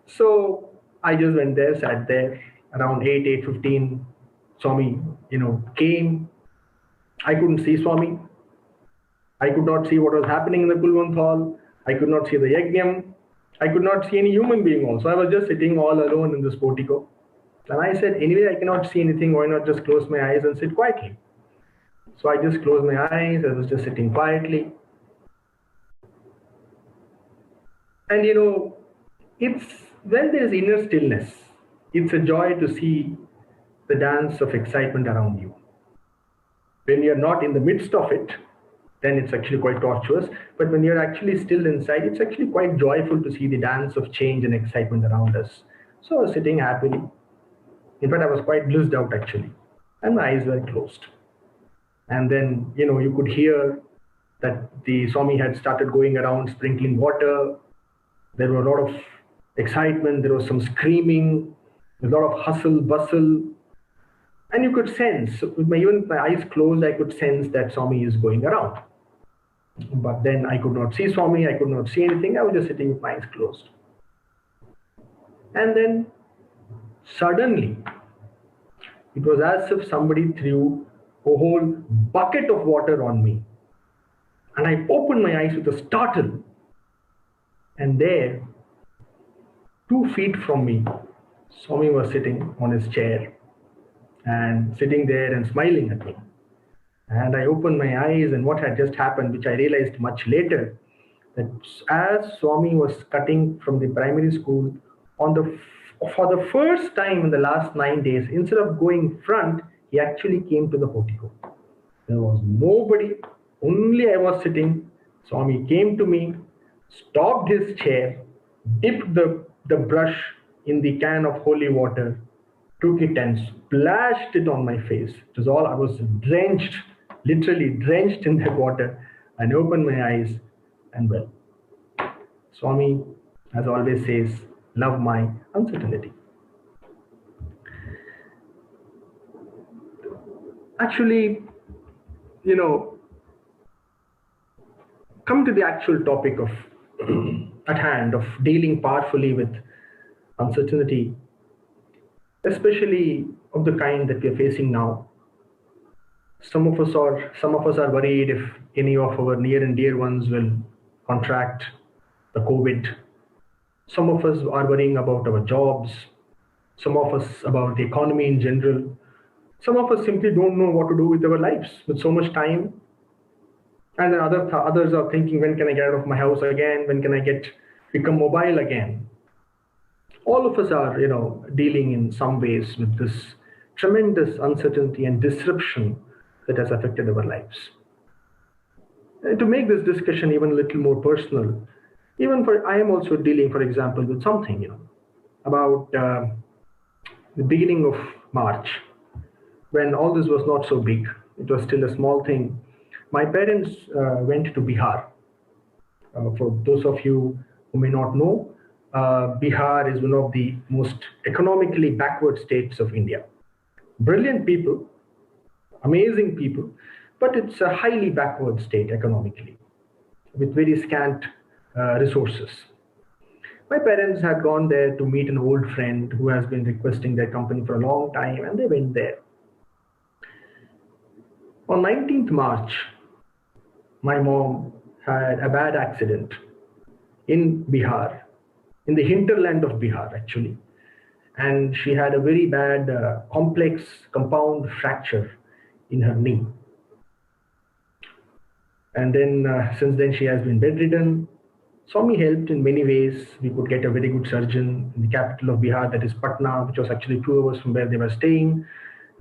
So I just went there, sat there. Around 8:15, Swami, came. I couldn't see Swami. I could not see what was happening in the Kulwant Hall. I could not see the Yajna. I could not see any human being also. I was just sitting all alone in this portico. And I said, anyway, I cannot see anything. Why not just close my eyes and sit quietly? So I just closed my eyes. I was just sitting quietly. And it's when there is inner stillness, it's a joy to see the dance of excitement around you. When you're not in the midst of it, then it's actually quite tortuous. But when you're actually still inside, it's actually quite joyful to see the dance of change and excitement around us. So I was sitting happily. In fact, I was quite blissed out actually. And my eyes were closed. And then, you could hear that the Swami had started going around sprinkling water. There were a lot of excitement. There was some screaming, a lot of hustle, bustle. And you could sense, with my even my eyes closed, I could sense that Swami is going around. But then I could not see Swami, I could not see anything. I was just sitting with my eyes closed. And then suddenly, it was as if somebody threw a whole bucket of water on me. And I opened my eyes with a startle. And there, 2 feet from me, Swami was sitting on his chair and sitting there and smiling at me. And I opened my eyes, and what had just happened, which I realized much later, that as Swami was cutting from the primary school, for the first time in the last 9 days, instead of going front, he actually came to the portico. There was nobody, only I was sitting. Swami came to me, stopped his chair, dipped the brush in the can of holy water, took it and splashed it on my face. It was all, I was drenched, literally drenched in that water, and opened my eyes, and well, Swami, as always, says, love my uncertainty. Actually, come to the actual topic of at hand of dealing powerfully with uncertainty, especially of the kind that we are facing now. Some of us are worried if any of our near and dear ones will contract the COVID. Some of us are worrying about our jobs. Some of us about the economy in general. Some of us simply don't know what to do with our lives with so much time. And then others are thinking, when can I get out of my house again? When can I become mobile again? All of us are, dealing in some ways with this tremendous uncertainty and disruption that has affected our lives. And to make this discussion even a little more personal, I am also dealing, for example, with something, about the beginning of March, when all this was not so big. It was still a small thing. My parents went to Bihar. For those of you who may not know, Bihar is one of the most economically backward states of India. Brilliant people, amazing people, but it's a highly backward state economically, with very scant resources. My parents had gone there to meet an old friend who has been requesting their company for a long time, and they went there. On 19th March, my mom had a bad accident in Bihar, in the hinterland of Bihar, actually. And she had a very bad, complex compound fracture in her knee. And then, since then, she has been bedridden. Swami helped in many ways. We could get a very good surgeon in the capital of Bihar, that is Patna, which was actually 2 hours from where they were staying.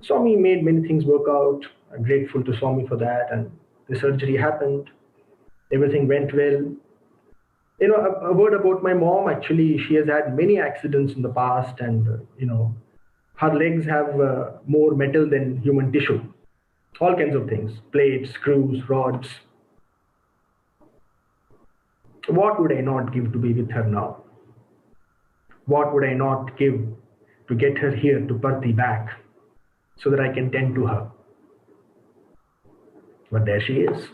Swami made many things work out. I'm grateful to Swami for that. And the surgery happened. Everything went well. A word about my mom. Actually, she has had many accidents in the past, and her legs have more metal than human tissue. All kinds of things: plates, screws, rods. What would I not give to be with her now? What would I not give to get her here to Parthi back, so that I can tend to her? But there she is.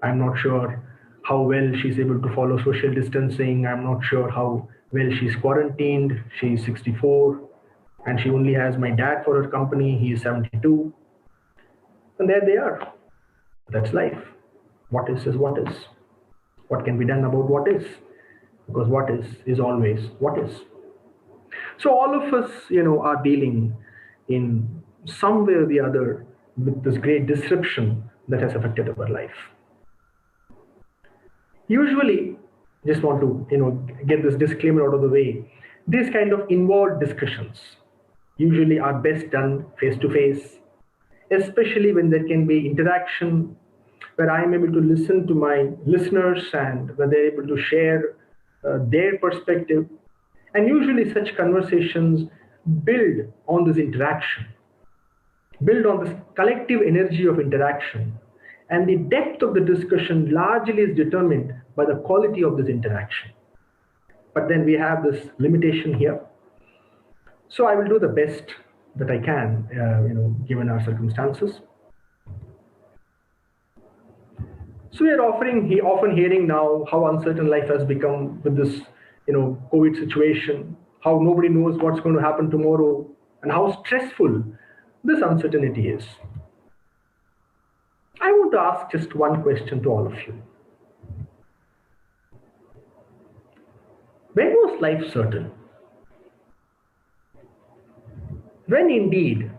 I'm not sure how well she's able to follow social distancing. I'm not sure how well she's quarantined. She's 64, and she only has my dad for her company. He is 72. And there they are. That's life. What is what is. What can be done about what is? Because what is always what is. So all of us, are dealing in some way or the other with this great disruption that has affected our life. Usually, just want to get this disclaimer out of the way. These kind of involved discussions usually are best done face to face, especially when there can be interaction, where I am able to listen to my listeners and where they're able to share their perspective. And usually such conversations build on this interaction, build on this collective energy of interaction. And the depth of the discussion largely is determined by the quality of this interaction. But then we have this limitation here. So I will do the best that I can, given our circumstances. So we are often hearing now how uncertain life has become with this, COVID situation, how nobody knows what's going to happen tomorrow, and how stressful this uncertainty is. I want to ask just one question to all of you. When was life certain? When indeed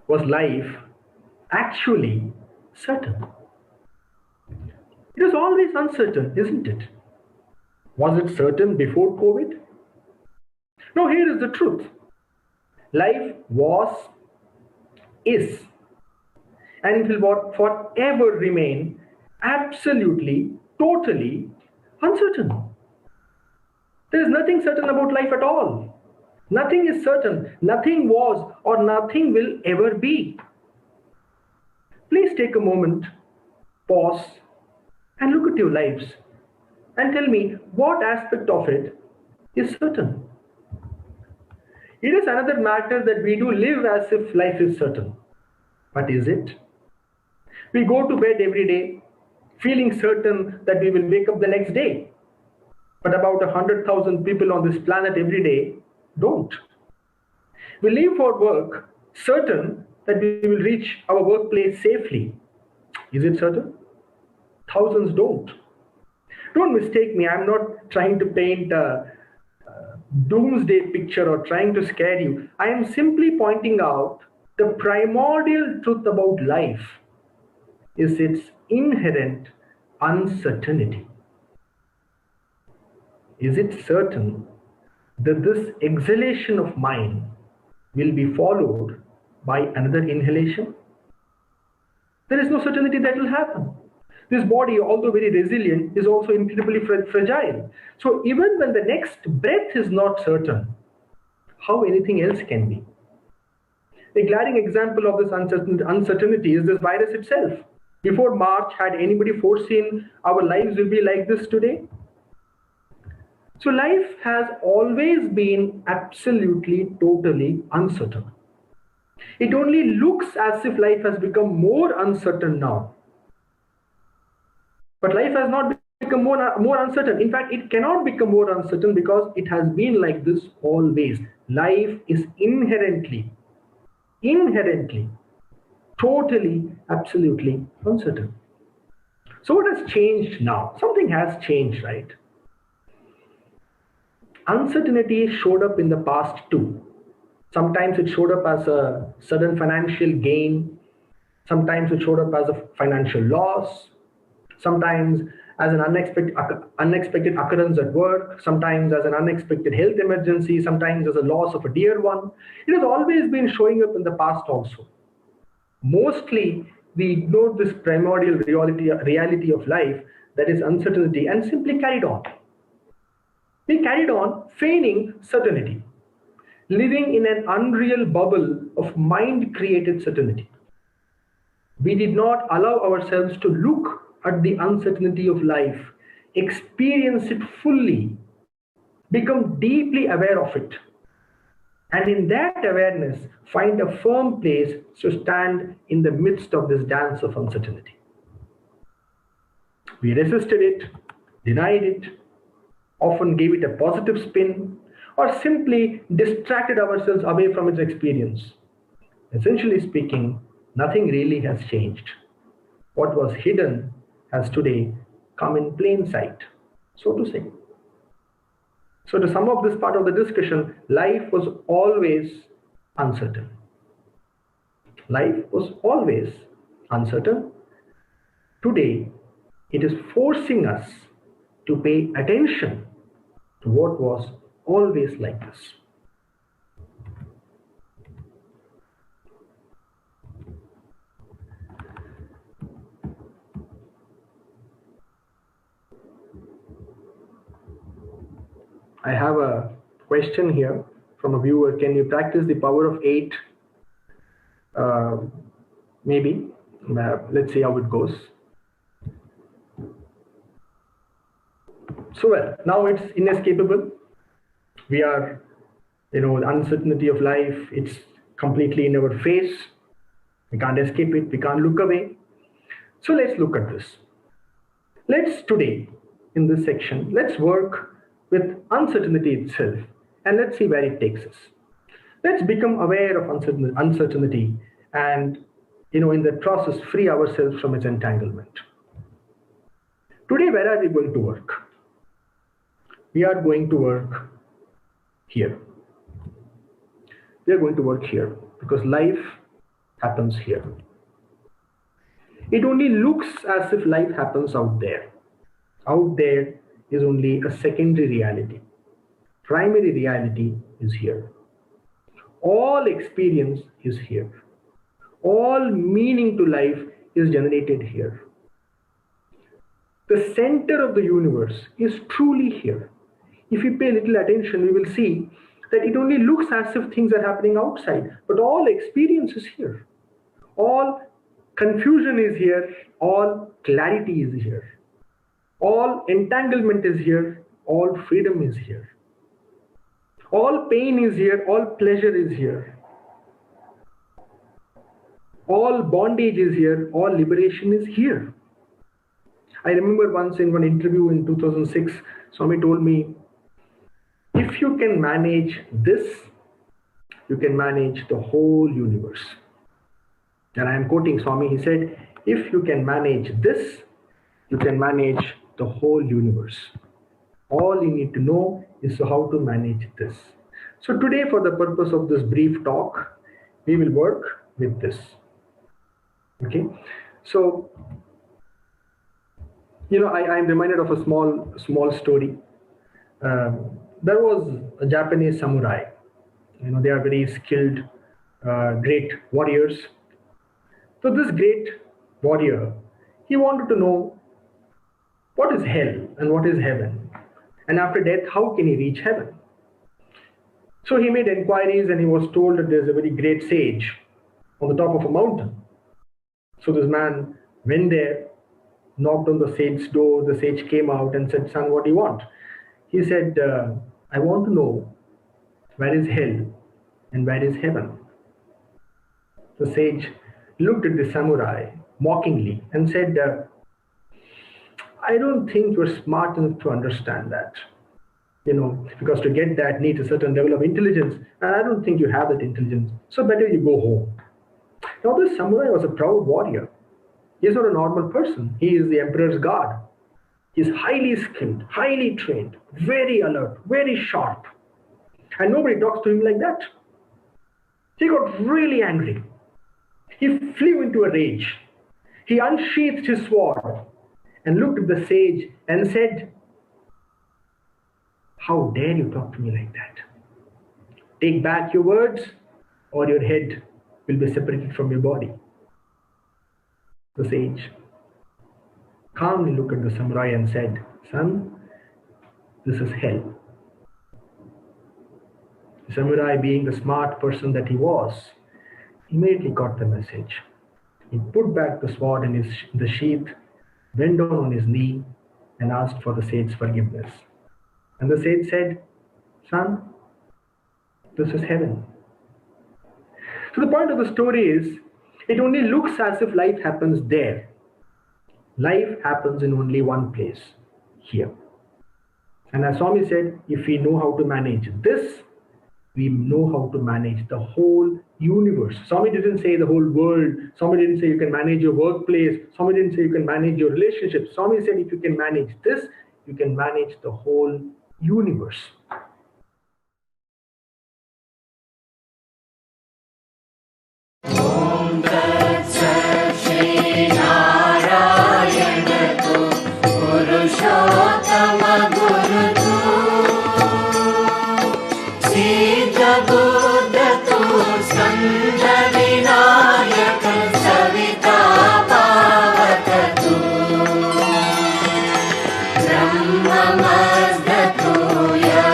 was life actually certain? It is always uncertain, isn't it? Was it certain before COVID? No, here is the truth. Life was, is, and will forever remain absolutely, totally uncertain. There is nothing certain about life at all. Nothing is certain. Nothing was or nothing will ever be. Please take a moment, pause, and look at your lives and tell me what aspect of it is certain. It is another matter that we do live as if life is certain. But is it? We go to bed every day feeling certain that we will wake up the next day. But about 100,000 people on this planet every day don't. We leave for work certain that we will reach our workplace safely. Is it certain? Thousands don't. Don't mistake me, I'm not trying to paint a doomsday picture or trying to scare you. I am simply pointing out the primordial truth about life is its inherent uncertainty. Is it certain that this exhalation of mine will be followed by another inhalation? There is no certainty that will happen. This body, although very resilient, is also incredibly fragile. So even when the next breath is not certain, how anything else can be? A glaring example of this uncertainty is this virus itself. Before March, had anybody foreseen our lives will be like this today? So life has always been absolutely, totally uncertain. It only looks as if life has become more uncertain now. But life has not become more uncertain. In fact, it cannot become more uncertain because it has been like this always. Life is inherently, totally, absolutely uncertain. So what has changed now? Something has changed, right? Uncertainty showed up in the past too. Sometimes it showed up as a sudden financial gain. Sometimes it showed up as a financial loss. Sometimes as an unexpected occurrence at work. Sometimes as an unexpected health emergency. Sometimes as a loss of a dear one. It has always been showing up in the past also. Mostly, we ignored this primordial reality of life, that is uncertainty, and simply carried on. We carried on feigning certainty, living in an unreal bubble of mind-created certainty. We did not allow ourselves to look at the uncertainty of life, experience it fully, become deeply aware of it, and in that awareness, find a firm place to stand in the midst of this dance of uncertainty. We resisted it, denied it, often gave it a positive spin, or simply distracted ourselves away from its experience. Essentially speaking, nothing really has changed. What was hidden has today come in plain sight, so to say. So to sum up this part of the discussion, life was always uncertain. Life was always uncertain. Today, it is forcing us to pay attention to what was always like this. I have a question here from a viewer. Can you practice the power of 8? Maybe. Let's see how it goes. So well, now it's inescapable. We are, the uncertainty of life, it's completely in our face. We can't escape it. We can't look away. So let's look at this. Let's today, in this section, let's work with uncertainty itself and let's see where it takes us. Let's become aware of uncertainty and, in the process, free ourselves from its entanglement. Today, where are we going to work? We are going to work here. We are going to work here because life happens here. It only looks as if life happens out there. Out there is only a secondary reality. Primary reality is here. All experience is here. All meaning to life is generated here. The center of the universe is truly here. If we pay little attention, we will see that it only looks as if things are happening outside, but all experience is here. All confusion is here. All clarity is here. All entanglement is here. All freedom is here. All pain is here. All pleasure is here. All bondage is here. All liberation is here. I remember once in one interview in 2006, Swami told me, if you can manage this, you can manage the whole universe. And I am quoting Swami. He said, if you can manage this, you can manage the whole universe. All you need to know is how to manage this. So today, for the purpose of this brief talk, we will work with this. Okay. So, I'm reminded of a small story. There was a Japanese samurai. They are very skilled, great warriors. So this great warrior, he wanted to know what is hell and what is heaven. And after death, how can he reach heaven? So he made inquiries and he was told that there's a very great sage on the top of a mountain. So this man went there, knocked on the sage's door. The sage came out and said, son, what do you want? He said, I want to know where is hell and where is heaven. The sage looked at the samurai mockingly and said, I don't think you're smart enough to understand that. Because to get that needs a certain level of intelligence, and I don't think you have that intelligence. So better you go home. Now this samurai was a proud warrior. He is not a normal person. He is the emperor's guard. He is highly skilled, highly trained, very alert, very sharp. And nobody talks to him like that. He got really angry. He flew into a rage. He unsheathed his sword and looked at the sage and said, how dare you talk to me like that? Take back your words or your head will be separated from your body. The sage calmly looked at the samurai and said, son, this is hell. The samurai, being the smart person that he was, immediately got the message. He put back the sword in the sheath, went down on his knee and asked for the sage's forgiveness. And the sage said, son, this is heaven. So the point of the story is, it only looks as if life happens there. Life happens in only one place, here. And as Swami said, if we know how to manage this, we know how to manage the whole universe. Swami didn't say the whole world. Swami didn't say you can manage your workplace. Swami didn't say you can manage your relationships. Swami said if you can manage this, you can manage the whole universe. Om Tat Sat Shri Narayana Tu Purushottama Guru Tu Siddha Buddha Tu Skandha Vinayaka Savita Pavaka Tu Brahma Mazda Tu Ya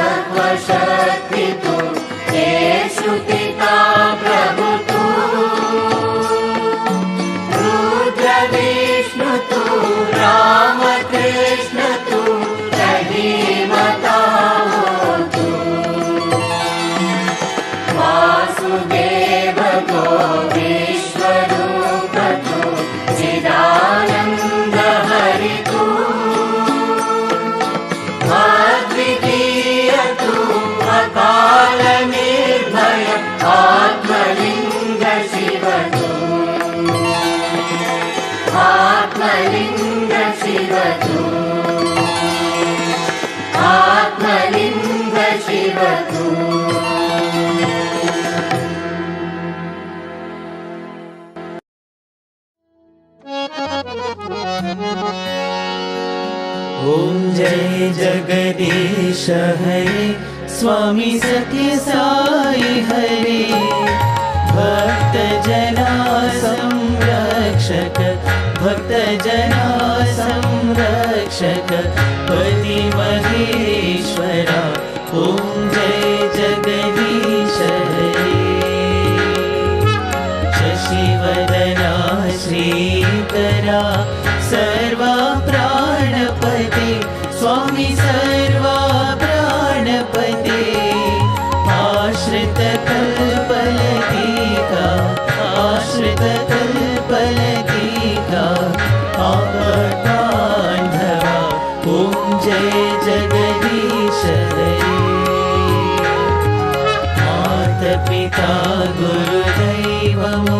आत्मलिङ्ग Shiv तू आत्मलिङ्ग शिव तू ॐ जय जगदीश हरे स्वामी सत्य साई हरे भक्त जना संरक्षक भक्त जना संरक्षक पति महेश्वरा ॐ जय जगदीश हरे शशिवदना श्रीकरा सर्वा प्राणपते स्वामी सर्वा प्राणपते आश्रित कल्पलतिका आश्रित कल्पलतिका आपद्बान्धवा ॐ जय जगदीश हरे मातपिता गुरुदैवमु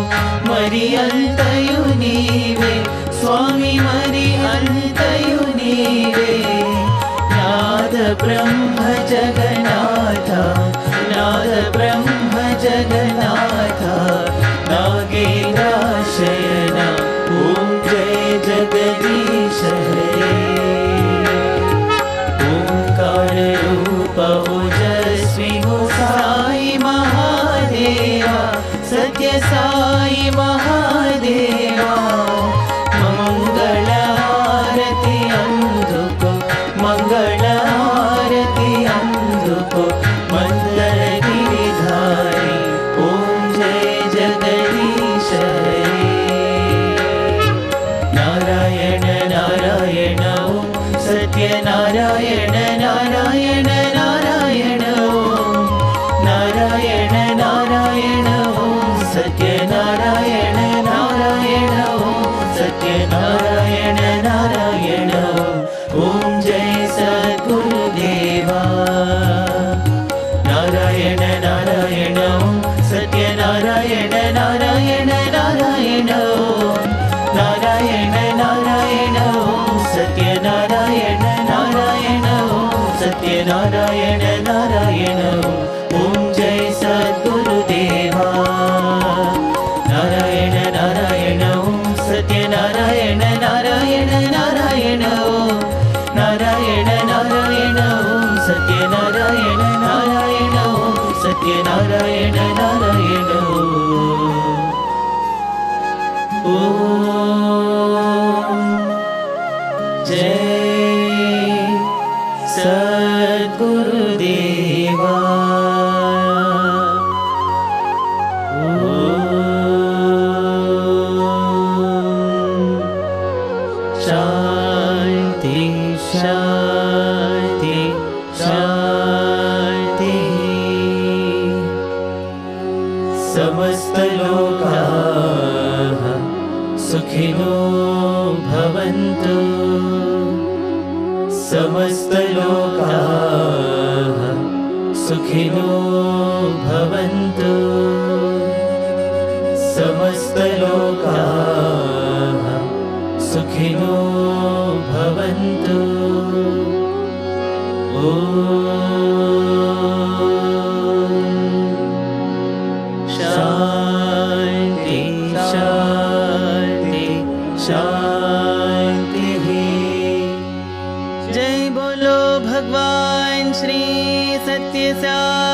मरि अन्तयु नीवे स्वामी मरि अन्तयु नीवे नाद ब्रह्म जगन्नाथ नाद ब्रह्म जगन्नाथ नागेन्द्रशयना ॐ जय जगदीश हरे ओंकार रूप ओजस्वी हो साई महादेवा सत्य साई महादेवा मंगल आरती अंधुको मंगल आरती अंधुको मंदर गिरिधारी ओम जय जगदीश हरे नारायण नारायण ओम सत्य नारायण नारायण नारायण ओम नारायण नारायण ओम सत्य नारायण नारायण ओम सत्य नारायण नारायण ओम जय सद्गुरुदेवा नारायण नारायण ओम सत्य नारायण नारायण नारायण ओम नारायण नारायण ओम सत्य नारायण नारायण ओम सत्य नारायण नारायण ओम जय सद्गुरुदेवा नारायण नारायण ओम सत्य नारायण नारायण नारायण ओम नारायण नारायण ओम सत्य नारायण नारायण ओम सत्य नारायण नारायण ओम जय सद्गुरुदेवा शांति शांति शांति समस्त लोकाः सुखिनो भवन्तु समस्त लोकाः सुखिनो भवन्तु समस्त लोकाः सुखिनो भवन्तु शांति शांति शांति जय बोलो भगवान श्री सत्य साई